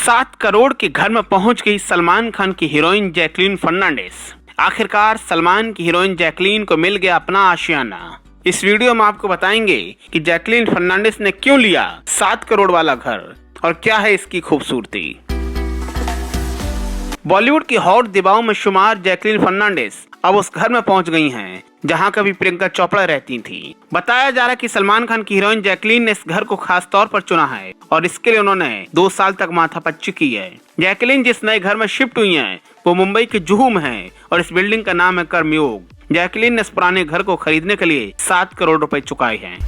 7 करोड़ के घर में पहुंच गई सलमान खान की हीरोइन जैकलीन फर्नांडिस। आखिरकार सलमान की हीरोइन जैकलीन को मिल गया अपना आशियाना। इस वीडियो में आपको बताएंगे कि जैकलीन फर्नांडिस ने क्यों लिया 7 करोड़ वाला घर और क्या है इसकी खूबसूरती। बॉलीवुड की हॉट दीवाओं में शुमार जैकलीन फर्नांडिस अब उस घर में पहुंच गई हैं जहां कभी प्रियंका चोपड़ा रहती थी। बताया जा रहा है कि सलमान खान की हीरोइन जैकलीन ने इस घर को खास तौर पर चुना है और इसके लिए उन्होंने 2 साल तक माथापच्ची की है। जैकलीन जिस नए घर में शिफ्ट हुई हैं वो मुंबई के जुहू में है और इस बिल्डिंग का नाम है कर्मयोग। जैकलीन ने इस पुराने घर को खरीदने के लिए 7 करोड़ रुपए चुकाए हैं।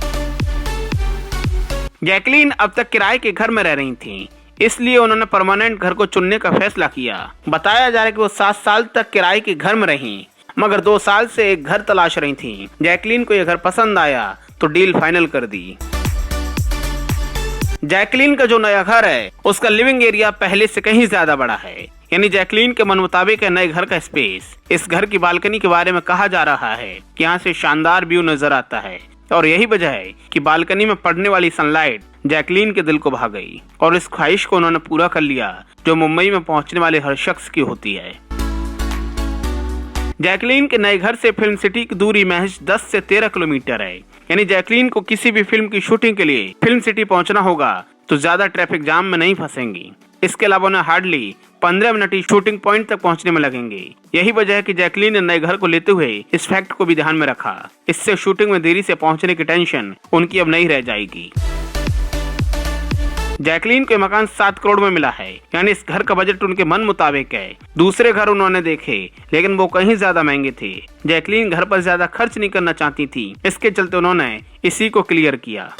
जैकलीन अब तक किराए के घर में रह रही थी, इसलिए उन्होंने परमानेंट घर को चुनने का फैसला किया। बताया जा रहा है कि वो 7 साल तक किराए के घर में रही, मगर 2 साल से एक घर तलाश रही थी। जैकलीन को यह घर पसंद आया तो डील फाइनल कर दी। जैकलीन का जो नया घर है उसका लिविंग एरिया पहले से कहीं ज्यादा बड़ा है, यानी जैकलीन के मन मुताबिक है नए घर का स्पेस। इस घर की बालकनी के बारे में कहा जा रहा है कि यहाँ से शानदार व्यू नजर आता है और यही वजह है कि बालकनी में पड़ने वाली सनलाइट जैकलीन के दिल को भा गई और इस ख्वाहिश को उन्होंने पूरा कर लिया जो मुंबई में पहुंचने वाले हर शख्स की होती है। जैकलीन के नए घर से फिल्म सिटी की दूरी महज 10 से 13 किलोमीटर है, यानी जैकलीन को किसी भी फिल्म की शूटिंग के लिए फिल्म सिटी पहुंचना होगा तो ज्यादा ट्रैफिक जाम में नहीं फंसेंगी। इसके अलावा उन्हें हार्डली 15 मिनट ही शूटिंग पॉइंट तक पहुंचने में लगेंगे। यही वजह है कि जैकलीन ने नए घर को लेते हुए इस फैक्ट को भी ध्यान में रखा। इससे शूटिंग में देरी से पहुंचने की टेंशन उनकी अब नहीं रह जाएगी। जैकलीन को मकान 7 करोड़ में मिला है, यानी इस घर का बजट उनके मन मुताबिक है। दूसरे घर उन्होंने देखे लेकिन वो कहीं ज्यादा महंगे थे। जैकलीन घर पर ज्यादा खर्च नहीं करना चाहती थी, इसके चलते उन्होंने इसी को क्लियर किया।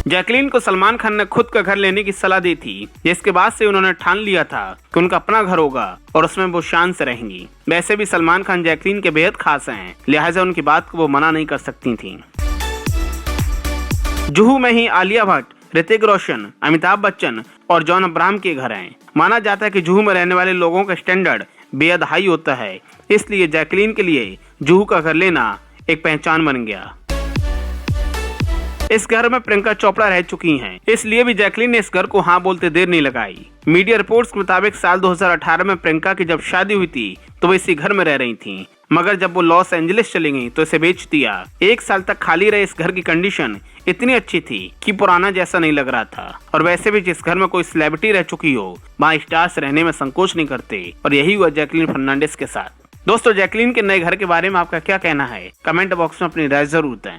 जैकलीन को सलमान खान ने खुद का घर लेने की सलाह दी थी, जिसके बाद से उन्होंने ठान लिया था कि उनका अपना घर होगा और उसमें वो शान से रहेंगी। वैसे भी सलमान खान जैकलीन के बेहद खास हैं, लिहाजा उनकी बात को वो मना नहीं कर सकती थी। जुहू में ही आलिया भट्ट, ऋतिक रोशन, अमिताभ बच्चन और जॉन अब्राहम के घर हैं। माना जाता है कि जुहू में रहने वाले लोगों का स्टैंडर्ड बेहद हाई होता है, इसलिए जैकलीन के लिए जुहू का घर लेना एक पहचान बन गया। इस घर में प्रियंका चोपड़ा रह चुकी हैं, इसलिए भी जैकलीन ने इस घर को हाँ बोलते देर नहीं लगाई। मीडिया रिपोर्ट्स के मुताबिक साल 2018 में प्रियंका की जब शादी हुई थी तो वो इसी घर में रह रही थी, मगर जब वो लॉस एंजलिस चली गई तो इसे बेच दिया। 1 साल तक खाली रहे इस घर की कंडीशन इतनी अच्छी थी कि पुराना जैसा नहीं लग रहा था। और वैसे भी जिस घर में कोई सेलिब्रिटी रह चुकी हो वहाँ स्टार्स रहने में संकोच नहीं करते, और यही हुआ जैकलीन फर्नांडिस के साथ। दोस्तों, जैकलीन के नए घर के बारे में आपका क्या कहना है? कमेंट बॉक्स में अपनी राय जरूर दें।